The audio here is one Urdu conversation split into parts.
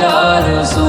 400,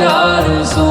400।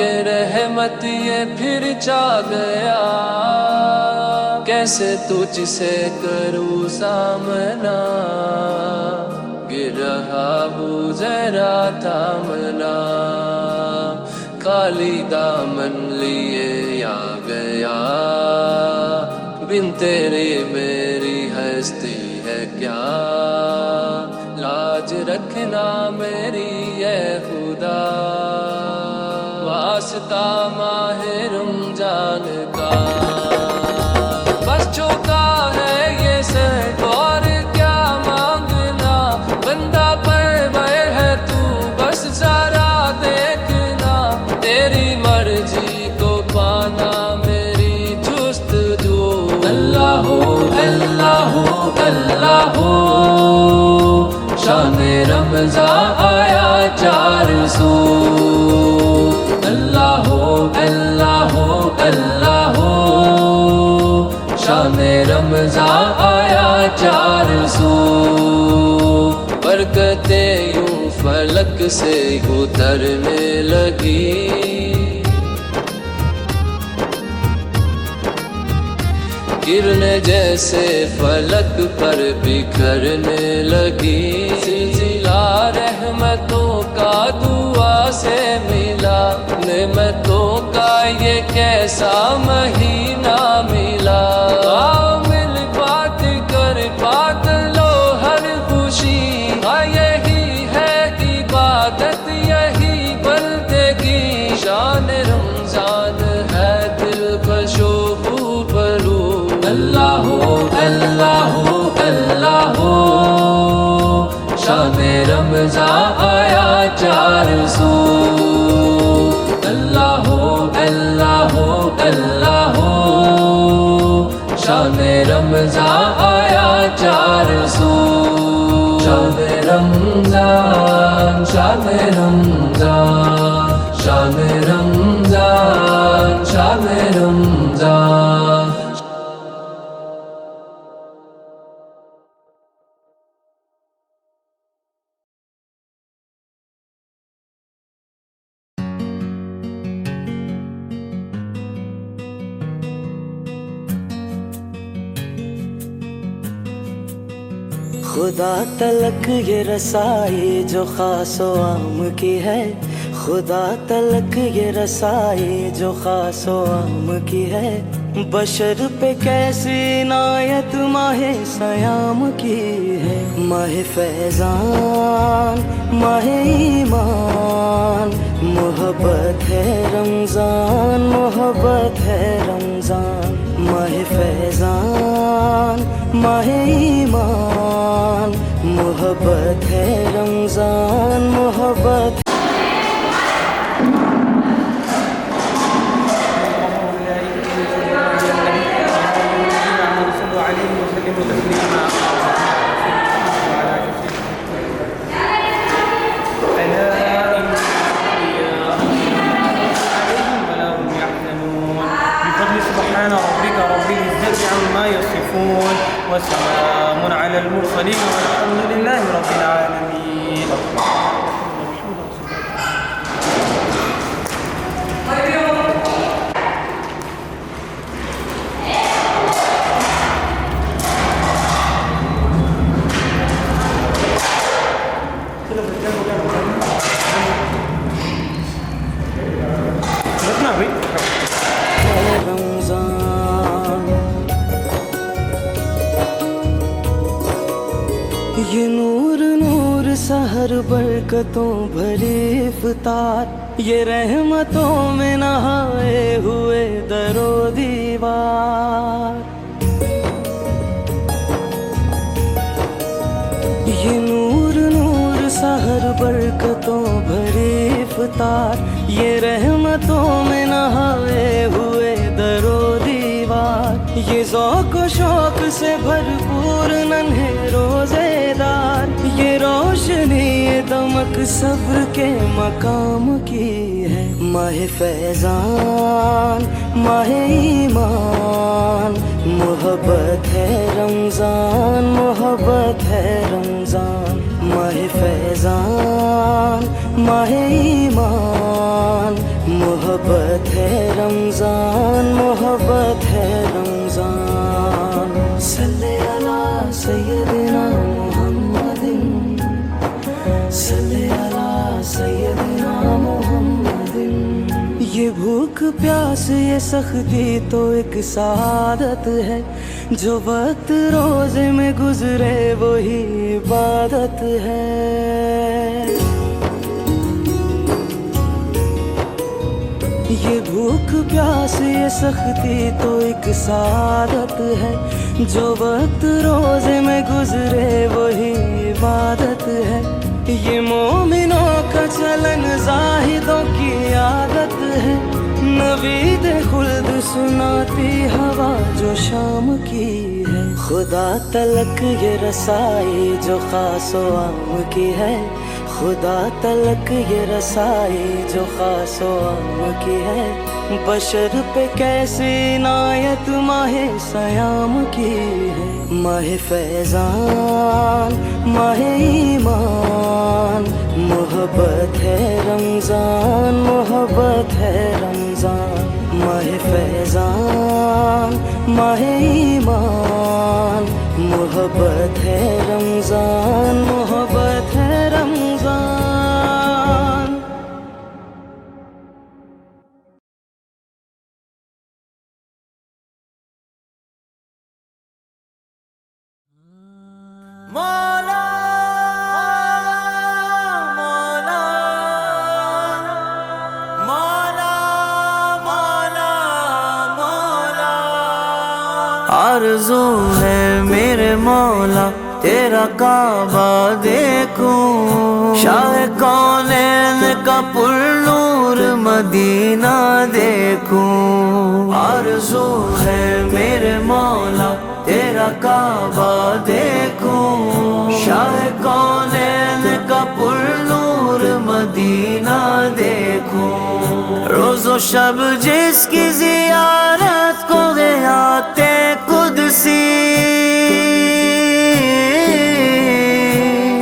کہ رحمت یہ پھر چھا گیا، کیسے تجھ سے کروں سامنا، گر رہا ہوں ذرا تھامنا، خالی دامن لیے آ گیا، بن تیرے میری ہستی ہے کیا، لاج رکھنا میری اے خدا، واسطہ ماہ رمضان کا، بس چوکا ہے یہ سب اور کیا مانگنا، بندہ پرور ہے تو بس ذرا دیکھنا، تیری مرضی کو پانا میری جستجو، اللہ اللہ اللہ، شان رمضان آیا 400، اللہ اللہ اللہ، شان رمضان آیا 400، برکتیں یوں فلک سے اترنے لگی، گرنے جیسے فلک پر بکھرنے لگی، سلسلہ رحمتوں کا دعا سے ملا، نعمتوں کا یہ کیسا مہینہ ملا، مل بات کر بات لو ہر خوشی، یہی ہے عبادت یہی بندگی، شان رمضان ہے دل کشو برو، اللہ اللہ اللہ، شان رمضان آیا 400، اللہ اللہ اللہ، شان رمضان آیا 400، شان رمضان شان رمضان شان رمضان شان رمضان۔ خدا تلک یہ رسائی جو خاص و عام کی ہے، خدا تلک یہ رسائی جو خاص و عام کی ہے، بشر پہ کیسی عنایت ماہ سیام کی ہے، ماہ فیضان ماہ ایمان، محبت ہے رمضان محبت ہے رمضان، ماہ فیضان ماہ ایمان، محبت ہے رمضان محبت۔ سبحان ربك رب العزة عما يصفون وسلام على المرسلين والحمد لله رب العالمين۔ یہ نور نور سحر برکتوں بھری افطار، یہ رحمتوں میں نہائے ہوئے در و دیوار، یہ نور نور سحر برکتوں بھری افطار، یہ رحمتوں میں نہائے ہوئے در و دیوار، یہ ذوق و شوق سے بھرپور ننھے روزے دار، یہ روشنی یہ دمک صبر کے مقام کی ہے، ماہ فیضان ماہ ایمان، محبت ہے رمضان محبت ہے رمضان، ماہ فیضان ماہ ایمان، محبت ہے رمضان، محبت ہے رمضان، صلی علی سیدنا محمد، صلی علی سیدنا محمد۔ یہ بھوک پیاس یہ سختی تو ایک سعادت ہے، جو وقت روزے میں گزرے وہی عبادت ہے۔ یہ بھوک پیاس یہ سختی تو ایک سعادت ہے، جو وقت روزے میں گزرے وہی عبادت ہے۔ یہ مومنوں کا چلن زاہدوں کی عادت ہے، نوید خلد سناتی ہوا جو شام کی ہے۔ خدا تلک یہ رسائی جو خاص و عام کی ہے، خدا تلک یہ رسائی جو خاص و عام کی ہے۔ بشر پہ کیسی عنایت ماہ سیام کی ہے۔ ماہ فیضان، ماہ ایمان، محبت ہے رمضان، محبت ہے رمضان، ماہ فیضان، ماہ ایمان، محبت ہے رمضان، محبت ہے رمضان۔ مولا مولا مولا مولا مولا، آرزو ہے میرے مولا تیرا کعبہ دیکھوں، شاہ کونین کا پر نور مدینہ دیکھوں۔ آرزو ہے میرے مولا تیرا کعبہ دیکھوں، شاہ کونین کا پر نور مدینہ دیکھوں۔ روز و شب جس کی زیارت کو غیات قدسی،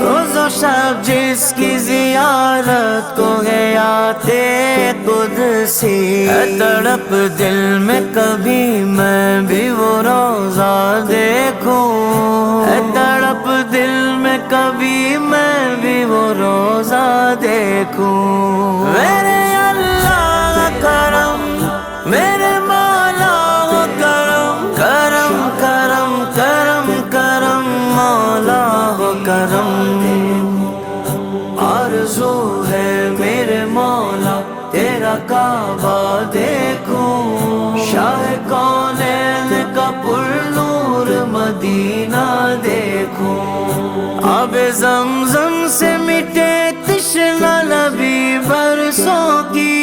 روز و شب جس کی زیارت کو غیات قدسی، ہے تڑپ دل میں کبھی میں بھی وہ روزہ دیکھوں، ہے تڑپ دل میں کبھی میں بھی وہ روزہ دیکھوں۔ میرے اللہ کرم، میرے مولا وہ کرم، کرم کرم کرم کرم، مولا وہ کرم۔ آرزو ہے میرے مولا تیرا کعبہ دیکھوں، شاہ کونین کا پر نور مدینہ دیکھوں۔ آب زمزم سے مٹے تشنہ لبی برسوں کی،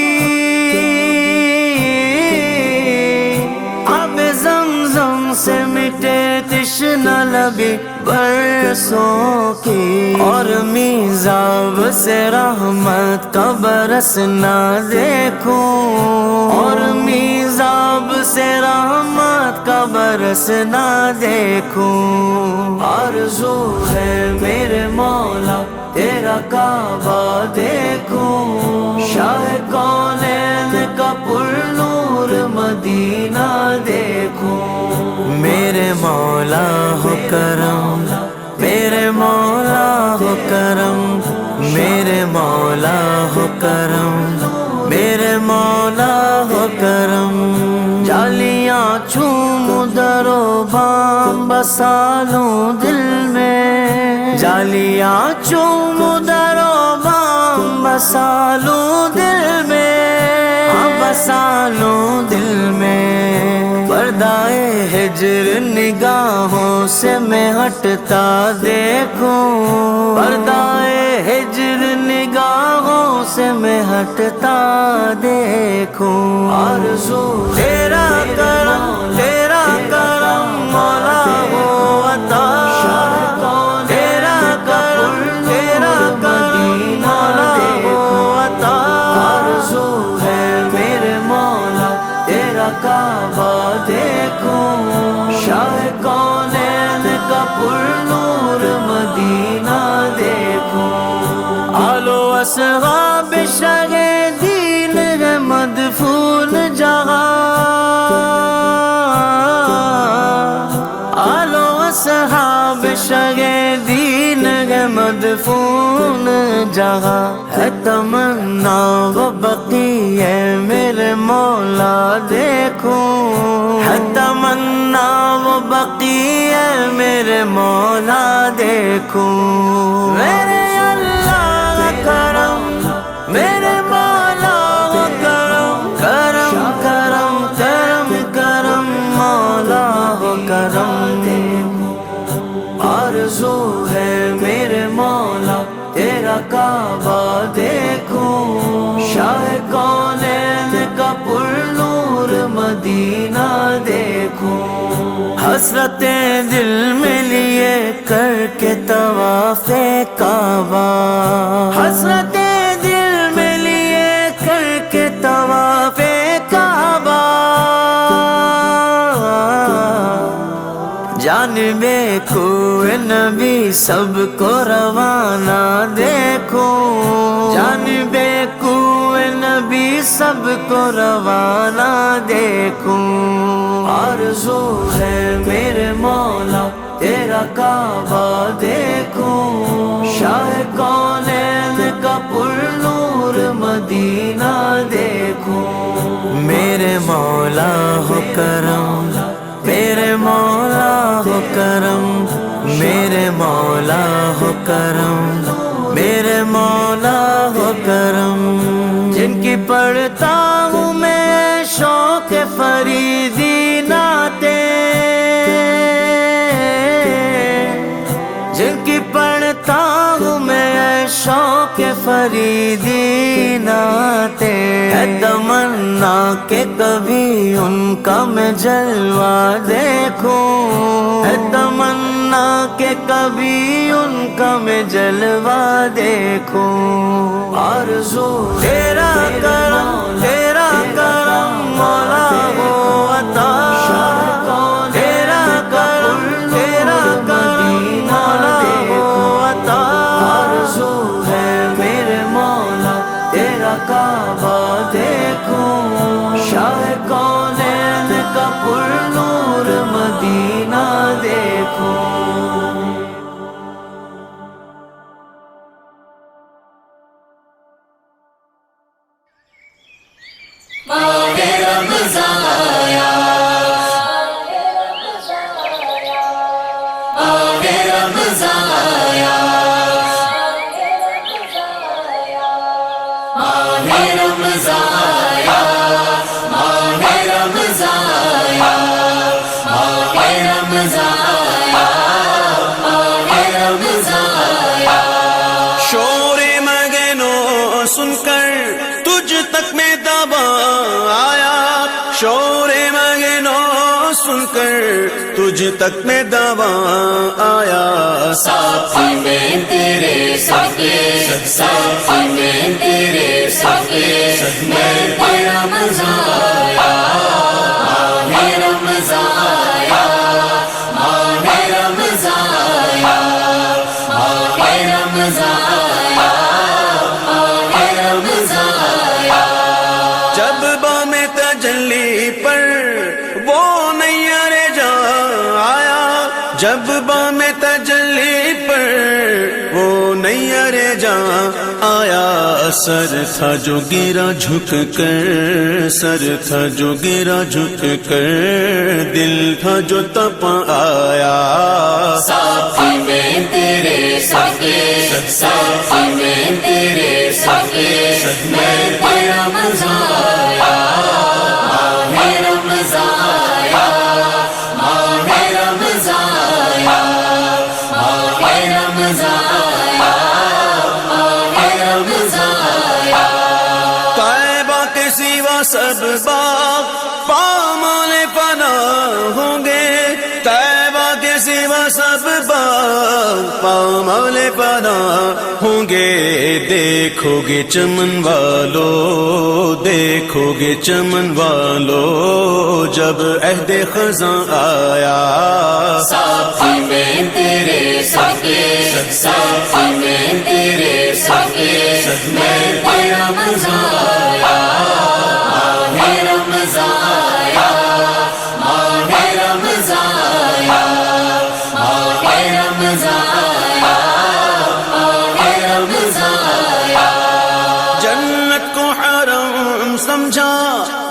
آب زمزم سے مٹے تشنہ لبی برسوں کی، اور میزاب سے رحمت کا برسنا دیکھوں، اور میزاب سے رحمت کا برسنا دیکھوں۔ آرزو ہے میرے مولا تیرا کعبہ دیکھوں، شاہ کونین کا پر نور مدینہ دیکھوں۔ میرے مولا ہو کرم، میرے مولا ہو کرم، میرے مولا ہو کرم، میرے مولا ہو کرم۔ جالیاں چوم در و بام بسا لوں دل میں، جالیاں چوم در و بام بسا لوں دل میں، بسا لوں دل میں۔ پردائے ہجر نگاہوں سے میں ہٹتا دیکھوں، پردائے ہجر نگاہوں سے میں ہٹتا دیکھوں۔ آرزو تیرا کرم، تیرا کرم مولا ہو عطا، تیرا کرم، تیرا کرم مولا ہو عطا۔ آرزو ہے میرے مولا تیرا کعبہ دیکھوں، شاہ کونین کا پر نور مدینہ دیکھوں۔ آل و اصحاب شاہ دین ہے طیفون جہاں ہے تمنا وہ بقی ہے میرے مولا دیکھوں ہے تمنا وہ بقی ہے میرے مولا دیکھوں میرے اللہ کرم میرے مولا کرم کرم کرم کرم کرم مولا ہو کرم آرزو ہے میرے مولا تیرا کعبہ دیکھوں شاہ کونین کا پر نور مدینہ دیکھوں حسرتیں دل میں لیے کر کے طواف کعبہ حسرتیں دل میں لیے کر کے طواف کعبہ جانب کوہ نبی سب کو روانہ دیکھوں جانب کوہ نبی سب کو روانہ دیکھوں آرزو ہے میرے مولا تیرا کعبہ دیکھوں شاہ کونین کا پر نور مدینہ دیکھوں میرے مولا ہو کرم میرے مولا ہو کرم میرے مولا ہو کرم میرے مولا ہو کرم جن کی پڑھتا ہوں میں شوق فریدی نعتیں جن کی پڑھتا ہوں میں شوق فریدی نعتیں ہے تمنا کہ کبھی ان کا میں جلوہ دیکھوں ہے تمنا کہ کبھی ان کا میں جلوہ دیکھوں آرزو تیرا کرم مولا ہو عطا تیرا کرم مولا ہو عطا آرزو ہے میرے مولا تیرا کعبہ دیکھوں شاہ کونین کا پر نور مدینہ دیکھوں شور مگنو سن کر تجھ تک میں دبا آیا شور مگنو سن کر تجھ تک میں دبا آیا ساتھی میں تیرے ساتھی میں تیرے ساتھی میں تیرا مزہ آیا ماہ رمضان آیا ماہ رمضان آیا ماہ رمضان آیا ماہ رمضان آیا جب بام تجلی پر وہ نیر جا آیا جب بام تجلی پر وہ نیر جا آیا سر تھا جو گرا جھک کر سر تھا جو گرا جھک کر دل تھا جو تپ آیا ساتھی میں تیرے ساتھی میں تیرے ساتھی میں تیرا مزہ آیا ماہ رمضان آیا ماہ رمضان آیا ماہ رمضان آیا ماہ رمضان آیا طیبہ کے سوا سب باغ پامال فنا ہوں گے طیبہ کے سوا سب باغ پامال فنا ہوں گے دیکھو گے چمن والو دیکھو گے چمن والو جب عہد خزاں آیا ساتھی میں تیرے ساتھی میں تیرے ساتھی میں تیرا مزہ آیا ماہ رمضان آیا ماہ رمضان آیا ماہ رمضان آیا سمجھا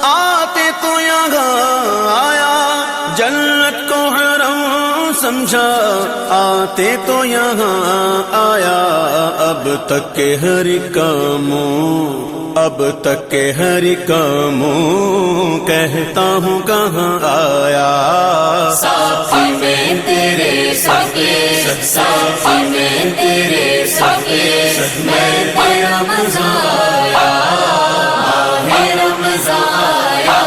آتے تو یہاں آیا جنت کو حرم سمجھا آتے تو یہاں آیا اب تک کے ہر کاموں کہتا ہوں کہاں آیا ساتھی میں تیرے ساتھی ساتھی میں تیرے ساتھی میں تیرا مزہ آیا ماہ رمضان آیا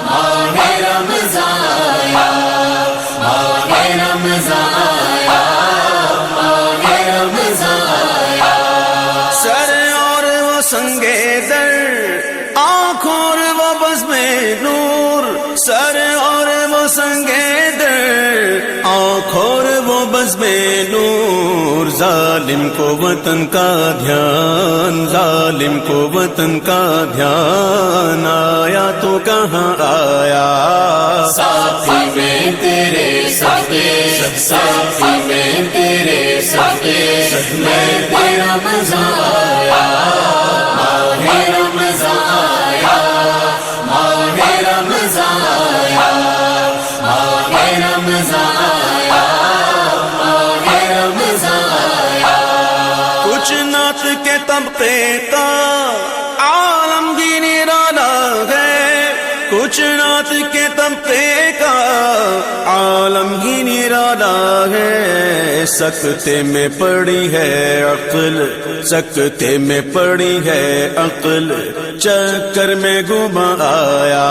ماہ رمضان آیا ماہ رمضان آیا ماہ رمضان آیا سر اور وہ سنگے در آنکھوں اور وہ بزم نور سر اور وہ سنگے در آنکھوں اور وہ بزم نور ظالم کو وطن کا دھیان ظالم کو وطن کا دھیان آیا تو کہاں آیا ساتھی میں تیرے ساتھی ساتھی میں تیرے ساتھی میں تیرا مزہ آیا ماہ رمضان آیا ماہ رمضان آیا ماہ رمضان آیا ماہ رمضان آیا کچھ نعت کے طبقے کا عالمگیر نرالا ہے کچھ نعت کے طبقے کا عالمگیر نرالا ہے سکتے میں پڑی ہے عقل سکتے میں پڑی ہے عقل چکر میں گما آیا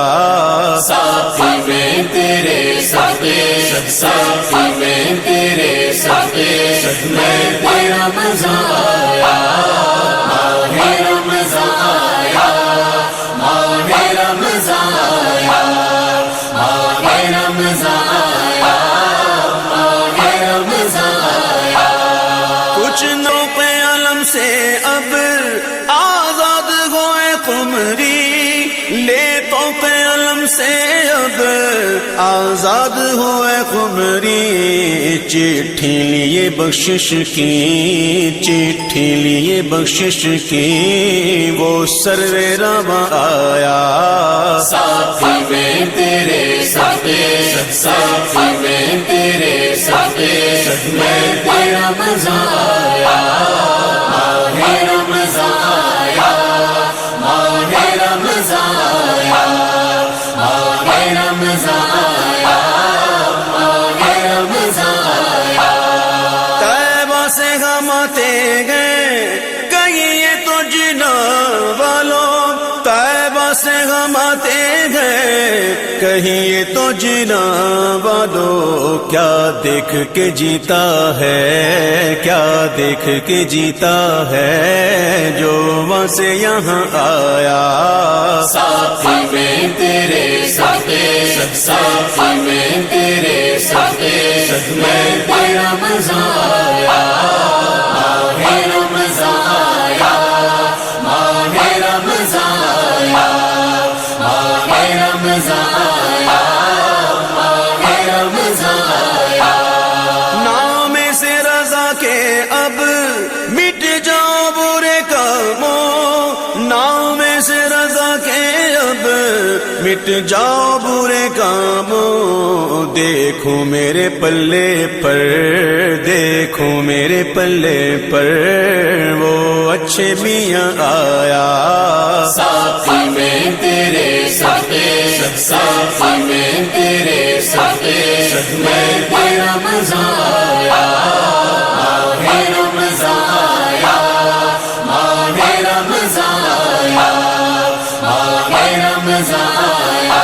ساتھی میں تیرے ساتھی ساتھی میں تیرے ساتھی میں تیرا مزہ آیا ماہ رمضان آیا ماہ رمضان آیا ماہ رمضان آیا ماہ رمضان آیا کچھ نوق علم سے اب آزاد ہوئے قمری لے توق علم سے اب آزاد ہوئے قمری چٹھی لیے بخشش کی چٹھی لیے بخشش کی وہ سرویرا آیا ساتھی میں تیرے ساتھی ساتھی میں تیرے ساتھی میں تیرا مزہ آیا ماہ رمضان آیا ماہ رمضان آیا ماہ رمضان آیا ماہ رمضان آیا طیبہ سے ہم آتے گئے کہیں تو جنا والوں طیبہ سے ہم آتے گئے کہیں تو جنا والوں کیا دیکھ کے جیتا ہے کیا دیکھ کے جیتا ہے جو وہاں سے یہاں آیا ساتھی میں تیرے ساتھی ساتھی میں تیرے ساتھی میں تیرا مزہ آیا ماہ رمضان آیا ماہ رمضان آیا ماہ رمضان آیا ماہ رمضان آیا نام سے رضا کے اب مٹ جاؤ برے کاموں نام سے رضا کے اب مٹ جاؤ برے کاموں دیکھو میرے پلے پر دیکھو میرے پلے پر وہ اچھے میاں آیا ساتھی میں تیرے ساتھی ساتھی میں تیرے ساتھی میں تیرا مزہ آیا ماہ رمضان آیا ماہ رمضان آیا ماہ رمضان آیا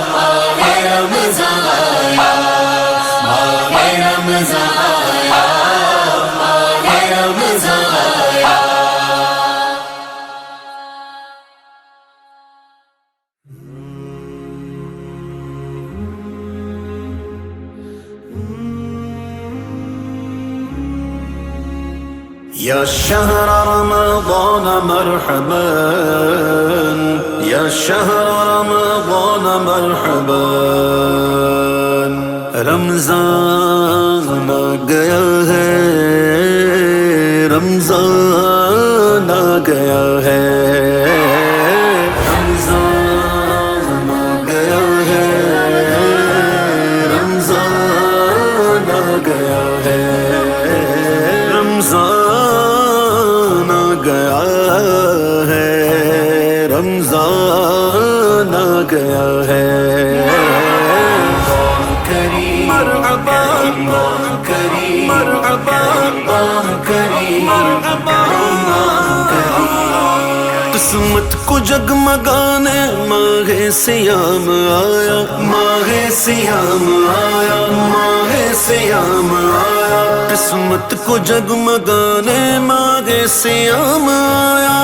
ماہ رمضان آیا ماہ رمضان آیا ماہ رمضان آیا يا شهر رمضان مرحبا يا شهر رمضان مرحبا رمضان آ گیا ہے رمضان آ گیا ہے رمضان آ گیا ہے مرحبا مرحبا قسمت کو جگمگانے ماہ سیام آیا ماہ سیام آیا ماہ سیام آیا قسمت کو جگمگانے ماہ سیام آیا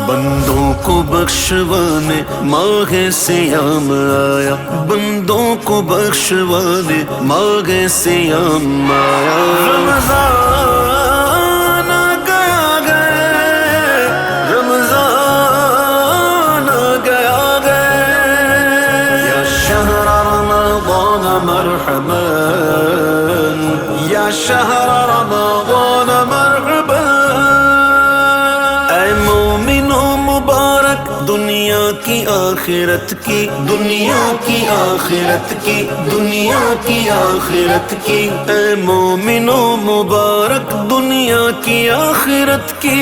بندوں کو بخشوانے ماہ سیام آیا بندوں کو بخشوانے ماہ سیام آیا رمضان آ گیا گئے رمضان آ گیا گئے یا شہر رمضان مرحبا یا شہر رمضان مرحبا اے مومنو مبارک دنیا کی آخرت کی دنیا کی آخرت کی دنیا کی آخرت کی اے مومنو مبارک دنیا کی آخرت کی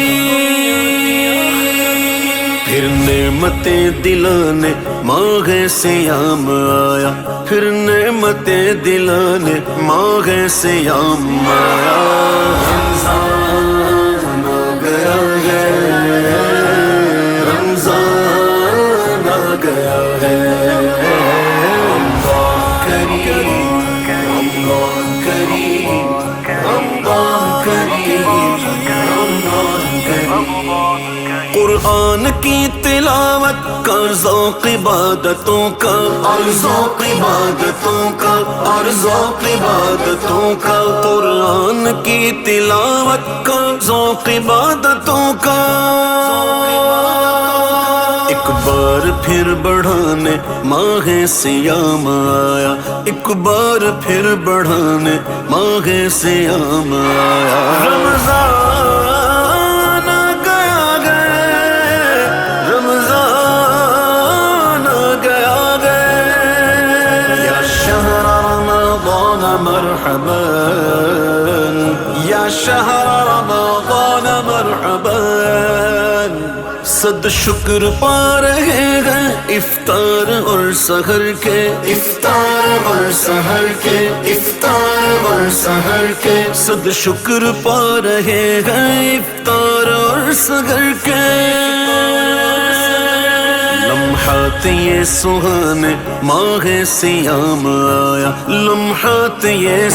پھر نعمتیں دلانے ماہ سیام آیا پھر نعمتیں دلانے ماہ سیام آیا رمضان آ گیا ہے رمضان آ گیا ہے رمضان کریم رمضان کریم رمضان کریم رمضان کریم قرآن کی تلاوت کا ذوق عبادتوں کا اور ذوق عبادتوں کا اور ذوق عبادتوں کا قرآن کی تلاوت کا ذوق عبادتوں کا ایک بار پھر بڑھانے ماہ سیام آیا ایک بار پھر بڑھانے ماہ سیام آیا رمضان مرحبا یا شہر رمضان مرحبا صد شکر پا رہے ہیں افطار اور سحر کے افطار اور سحر کے افطار اور سحر کے صد شکر پا رہے ہیں افطار اور سحر کے لمحات یہ سہانے ماہ سیام آیا لمحات یہ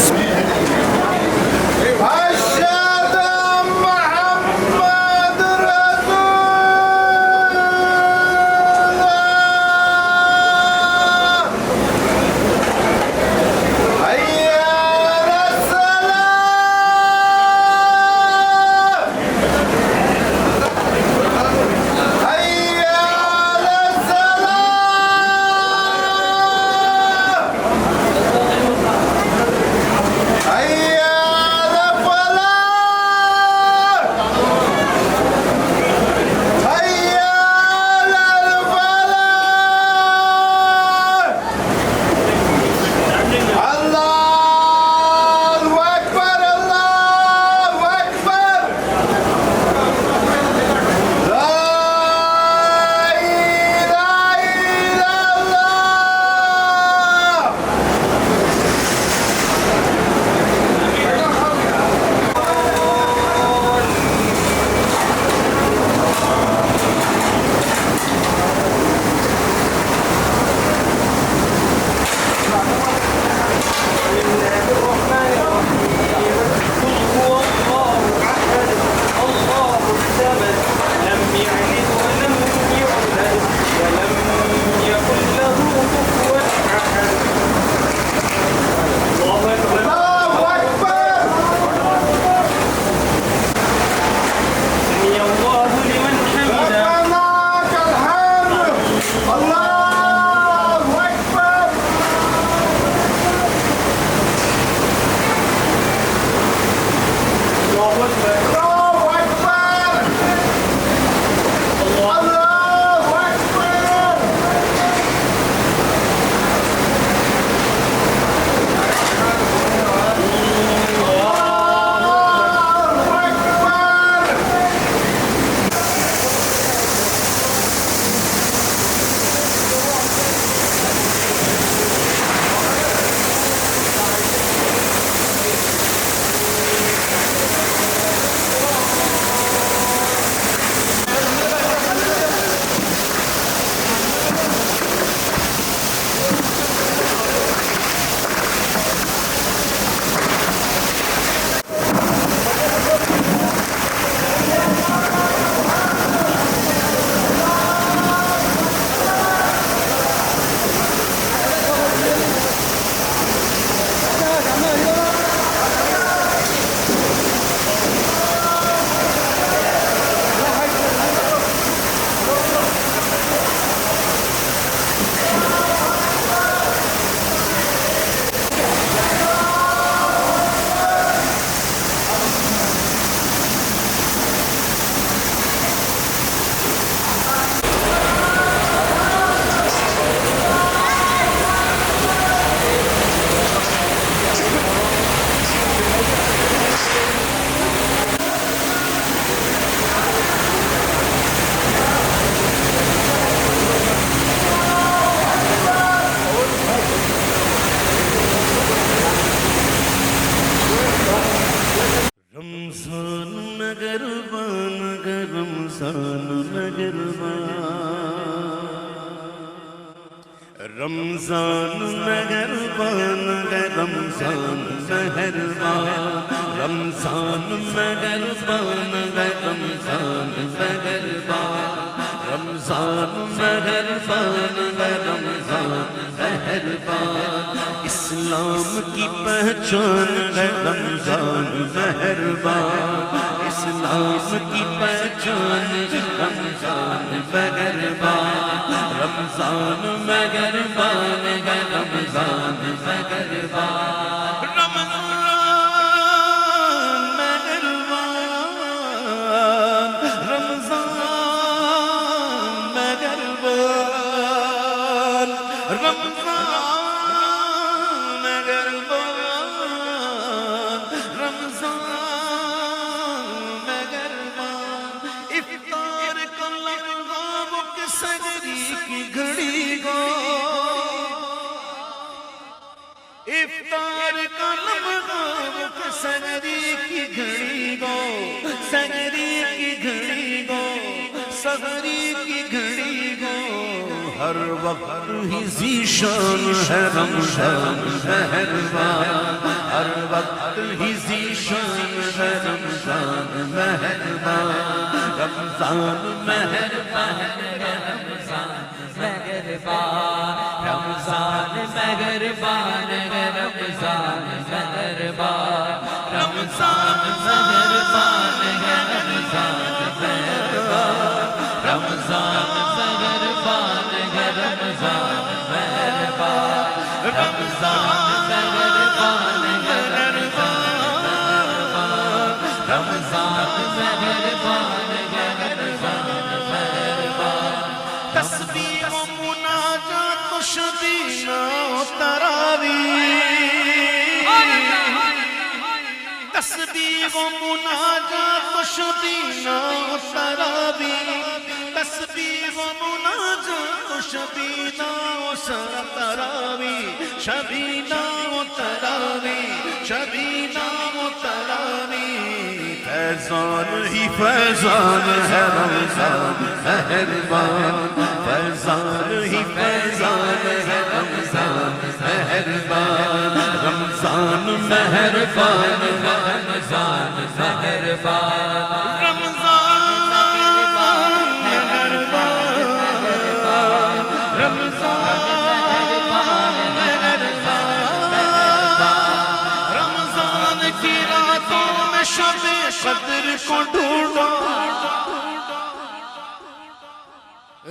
رمضان مہربان ہے رمضان مہربان رمضان مہربان ہے رمضان مہربان رمضان مہربان ہے رمضان مہربان اسلام کی پہچان ہے رمضان مہربان اسلام کی پہچان ہے رمضان مہربان رمضان مہربان ہے رمضان مہربان افطار کا لمحہ سحری کی گھڑی گو سحری کی گھڑی گو سحری کی گھڑی گو ہر وقت ہی ذیشان ہے رمضان مہربان ہر وقت ہی ذیشان ہے رمضان مہربان رمضان مہربان رمضان مہربان رمضان مہربان ہے رمضان مہربان رمضان مہربان ہے رمضان مہربان رمضان مہربان ہے رمضان مہربان رمضان مہربان ہے رمضان مہربان ہے رمضان مہربان تسبیح و مناجات و شبینہ و تراویح تسبیح و مناجات و شبینہ و تراویح تسبیح و مناجات و شبینہ و تراویح شبینہ و تراویح شبینہ و تراویح فیضان ہی فیضان ہے رمضان مہربان فیضان ہی فیضان ہے رمضان مہربان رمضان مہربان ہے رمضان مہربان رمضان مہربان رمضان کی راتوں میں شب قدر کو ڈھونڈو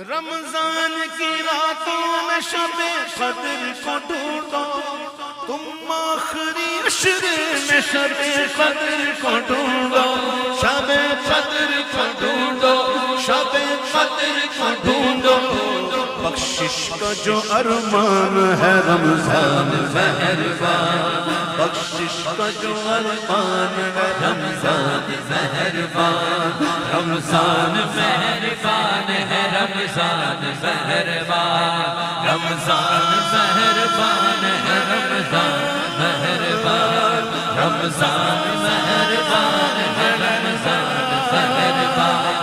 رمضان کی راتوں میں شب قدر کو ڈھونڈو تم آخری عشر میں شب قدر کو ڈھونڈو شب قدر کو ڈھونڈو شب قدر کو ڈھونڈو بخشش کا جو ارمان ہے رمضان مہربان بخشش کا جو ارمان ہے رمضان مہربان رمضان مہربان ہے رمضان مہربان رمضان مہربان ہے رمضان مہربان رمضان مہربان ہے رمضان مہربان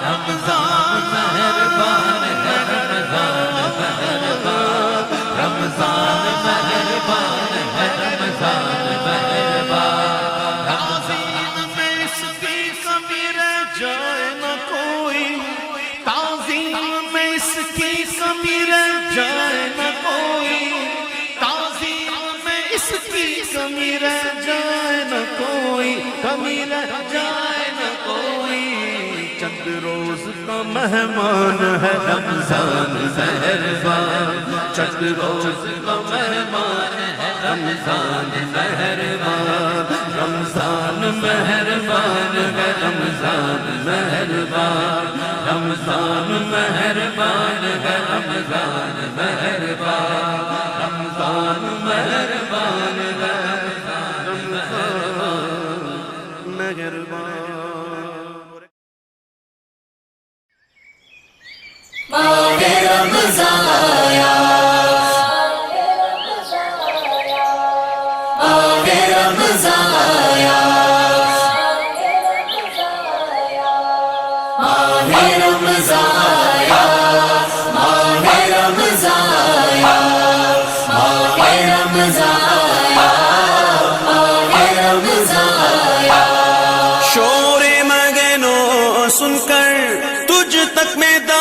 رمضان مہربان ہے رمضان مہربان رمضان مہربان ہے رمضان مہربان تعظیم میں اس کی کمی رہ جائے نہ کوئی تعظیم میں اس کی کمی رہ جائے نہ کوئی تعظیم میں اس کی کمی رہ جائے نہ کوئی کمی رہ جائے نہ کوئی چند روز کا مہمان ہے رمضان مہربان چند روز کا مہمان ہے رمضان مہربان رمضان مہربان ہے رمضان مہربان رمضان مہربان ہے رمضان مہربان رمضان مہربان ہے رمضان مہربان ماہ رمضان آیا ماہ رمضان آیا ماہ رمضان آیا ماہ رمضان آیا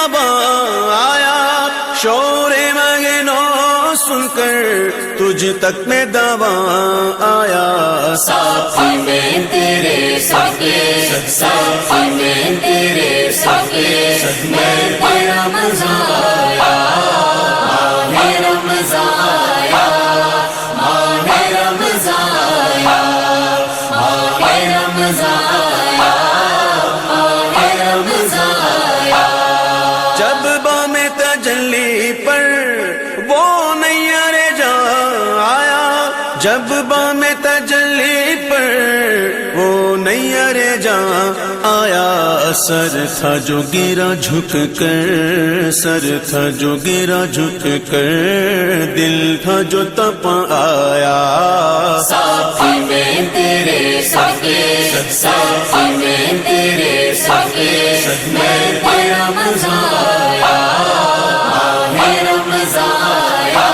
تاباں آیا، شور مگنو سن کر تجھ تک میں دواں آیا، ساتھی میں تیرے ساتھی، ساتھی میں تیرے ساتھی، میں تیرا مزہ آیا، ماہ رمضان آیا، ماہ رمضان آیا، ماہ رمضان آیا، ماہ رمضان آیا۔ جب بام تجلی پر وہ نیر جاں آیا، جب بام تجلی پر وہ نیر جاں آیا، سر تھا جو گرا جھک کر، سر تھا جو گرا جھک کر، دل تھا جو تپاں آیا، ساتھی میں تیرے ساتھی، ساتھی میں تیرے ساتھی، میں تیرا مزہ آیا، ماہ رمضان آیا،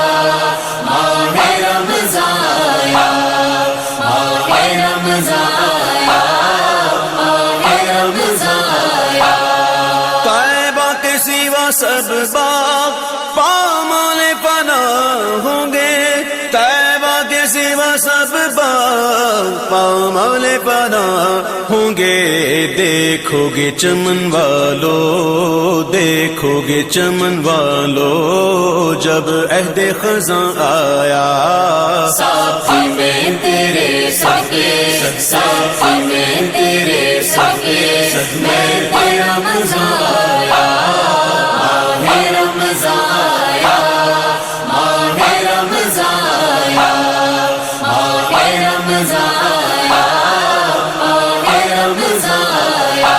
ماہ رمضان آیا، ماہ رمضان آیا، ماہ رمضان آیا۔ طیبہ کے سوا سب باغ پامال پنا ہوں گے، طیبہ کے سوا سب باغ پامال پنا ہوں گے، دیکھو گے چمن والو، دیکھو گے چمن والو، جب عہد خزاں آیا، ساتھی میں تیرے ساتھی، ساتھی میں تیرے ساتھی، میں تیرا مزہ آیا، ماہ رمضان آیا، ماہ رمضان آیا، ماہ رمضان آیا، ماہ رمضان آیا۔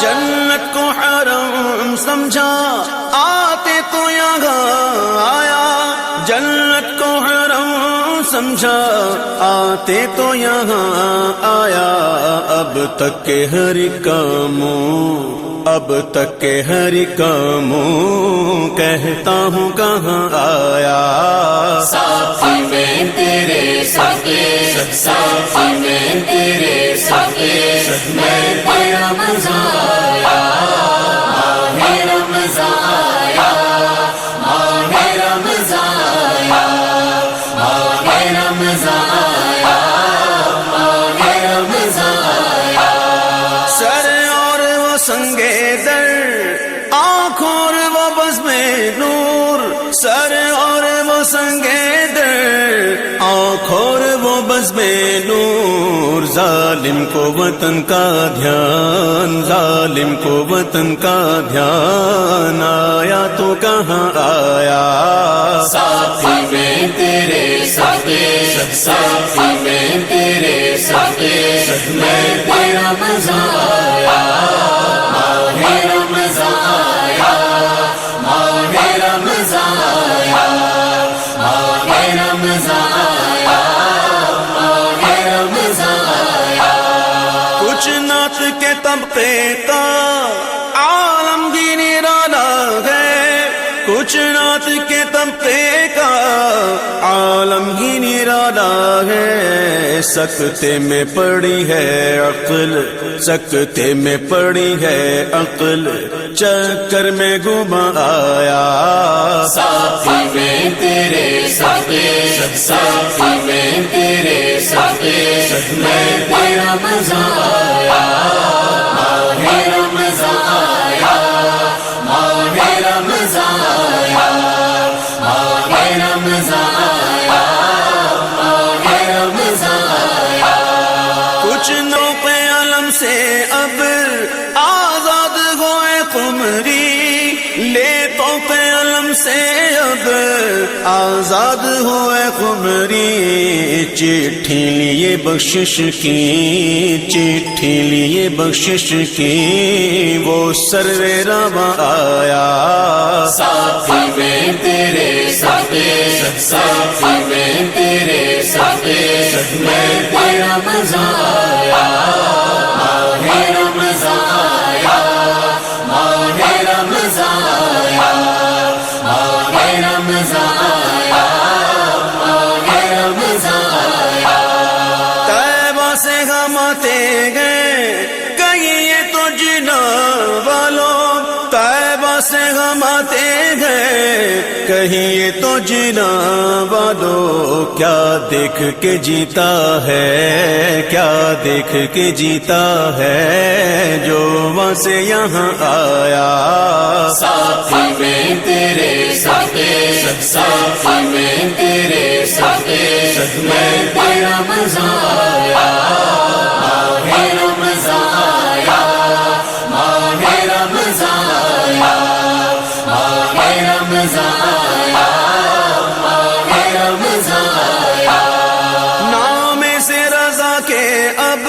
جنت کو حرم سمجھا آتے تو یہاں آیا، جنت کو حرم سمجھا آتے تو یہاں آیا، اب تک کے ہر کاموں، اب تک کے ہر کاموں کہتا ہوں کہاں آیا، ساتھی میں تیرے ساتھی، ساتھی میں تیرے ساتھی، میں تیرا مزہ آیا، ماہ رمضان آیا، ماہ رمضان آیا، ماہ رمضان آیا، ماہ رمضان آیا۔ سر اور وہ سنگے در، آنکھوں اور وہ بزم نور، سر اور وہ سنگے در، آنکھوں اور وہ بزم نور، ظالم کو وطن کا دھیان، ظالم کو وطن کا دھیان آیا تو کہاں آیا، ساتھی میں تیرے ساتھی، ساتھی میں تیرے ساتھی، میں تیرا مزہ آیا، ماہ رمضان آیا، ماہ رمضان آیا، ماہ رمضان آیا، ماہ رمضان آیا۔ کچھ نعت کے طبقے کا عالمگیر نرالا ہے، کچھ نعت کے طبقے کا عالمگیر نرالا ہے، سکتے میں پڑی ہے عقل، سکتے میں پڑی ہے عقل، چکر میں گما آیا، ساتھی میں تیرے ساتھی، ساتھی میں تیرے ساتھی، میں تیرا مزہ آیا، ماہ رمضان آیا، ماہ رمضان آیا، ماہ رمضان آیا، ماہ رمضان آیا۔ کچھ نوق علم سے اب آزاد ہوئے قمری، لے تو علم سے اب آزاد ہوئے قمری، چٹھی لیے بخشش کی، چٹھی لیے بخشش کی، وہ سرو رواں آیا، ساتھی میں تیرے ساتھی، ساتھی میں تیرے ساتھی، میں تیرا مزہ آیا، ماہ رمضان آیا، ماہ رمضان آیا، ماہ رمضان آیا، ماہ رمضان آیا۔ طیبہ سے ہم آتے گئے کہیں یہ تو جنا والوں، طیبہ سے ہم آتے ہیں کہیں یہ تو جینا وادو کیا دیکھ کے جیتا ہے کیا دیکھ کے جیتا ہے جو وہاں سے یہاں آیا ساتھی میں تیرے ساتھ ساتھی میں تیرے ساتھ میں تیرا مزہ آیا ماہ رمضان آیا ماہ رمضان آیا ماہ رمضان آیا ماہ رمضان آیا نام سے رضا کے اب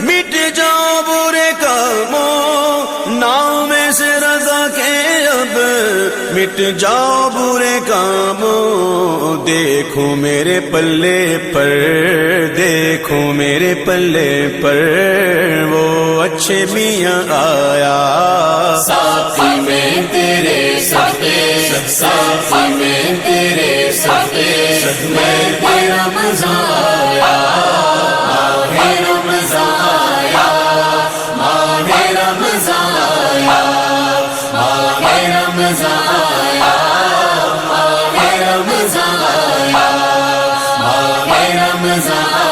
مٹ جاؤ برے کاموں نام سے رضا کے اب مٹ جاؤ برے کاموں دیکھو میرے پلے پر دیکھو میرے پلے پر وہ اچھے میاں آیا ساتھی میں تیرے ساتھ ساتھی میں تیرے ساتھ میں تیرا مزہ آیا ماہ رمضان آیا ماہ رمضان آیا ماہ رمضان آیا ماہ رمضان آیا ماہ رمضان